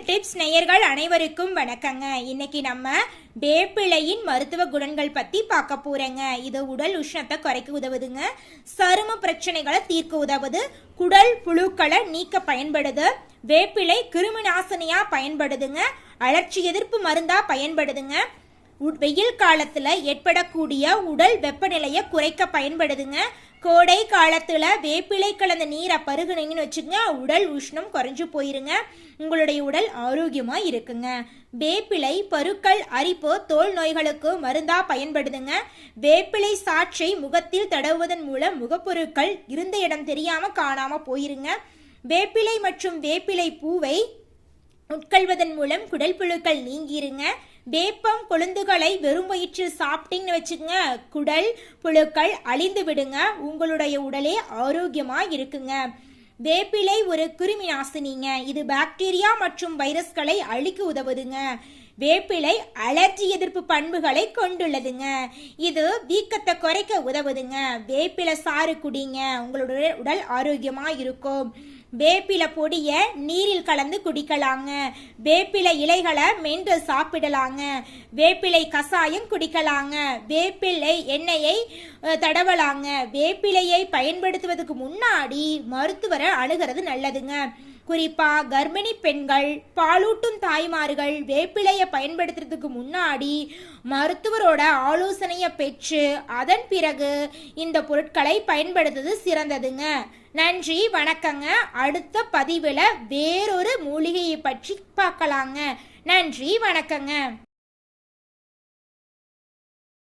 Tips நேயர்கள் அனைவருக்கும் வணக்கங்க. இன்னைக்கு நம்ம வேப்பிலையின் மருத்துவ குணங்கள் பத்தி பார்க்க போறேங்க. இது உடல் உஷ்ணத்தை குறைக்க உதவுதுங்க, சரும பிரச்சனைகளை தீர்க்க உதவுது, குடல் புழுக்களை நீக்க பயன்படுது, வேப்பிலை கிருமி நாசினியா பயன்படுதுங்க, அழற்சி எதிர்ப்பு மருந்தா பயன்படுதுங்க, வெயில் காலத்துல ஏற்படக்கூடிய உடல் வெப்பநிலையை குறைக்க பயன்படுதுங்க. கோடை காலத்துல வேப்பிலை கலந்த நீரை பருகுனீங்கன்னு வச்சுங்க, உடல் உஷ்ணம் குறைஞ்சு போயிருங்க, உங்களுடைய உடல் ஆரோக்கியமா இருக்குங்க. வேப்பிலை பருக்கள், அரிப்பு, தோல் நோய்களுக்கு மருந்தா பயன்படுதுங்க. வேப்பிலை சாற்றை முகத்தில் தடவுவதன் மூலம் முகப்பொருட்கள் இருந்த இடம் தெரியாம காணாம போயிருங்க. வேப்பிலை மற்றும் வேப்பிலை பூவை உட்கொள்வதன் மூலம் குடல் புழுக்கள் நீங்கிருங்க. வேப்பம் கொழுந்துகளை வெறும் வயிற்றில் சாப்பிட்டீங்கன்னு வச்சுக்கோங்க, குடல் புழுக்கள் அழிந்து விடுங்க, உங்களுடைய உடலே ஆரோக்கியமா இருக்குங்க. வேப்பிலை ஒரு கிருமி நாசினிங்க, இது பாக்டீரியா மற்றும் வைரஸ்களை அழிக்க உதவுதுங்க. வேப்பிலை அலர்ஜி எதிர்ப்பு பண்புகளை கொண்டுள்ளதுங்க, இது வீக்கத்தை குறைக்க உதவுதுங்க. வேப்பிலை சாறு குடிங்க, உங்களுடைய உடல் ஆரோக்கியமா இருக்கும். வேப்பிலை பொடியை நீரில் கலந்து குடிக்கலாங்க. வேப்பிலை இலைகளை மென்று சாப்பிடலாங்க. வேப்பிலை கசாயம் குடிக்கலாங்க. வேப்பிலை எண்ணெயை தடவலாங்க. வேப்பிலையை பயன்படுத்துவதற்கு முன்னாடி மருத்துவரை அணுகிறது நல்லதுங்க. குறிப்பா கர்ப்பிணி பெண்கள், பாலூட்டும் தாய்மார்கள் வேப்பிலையை பயன்படுத்துறதுக்கு முன்னாடி மருத்துவரோட ஆலோசனையை பெற்று அதன் பிறகு இந்த பொருட்களை பயன்படுத்துவது சிறந்ததுங்க. நன்றி, வணக்கங்க. அடுத்த பதிவில் வேறொரு மூலிகையை பற்றி பார்க்கலாங்க. நன்றி, வணக்கங்க.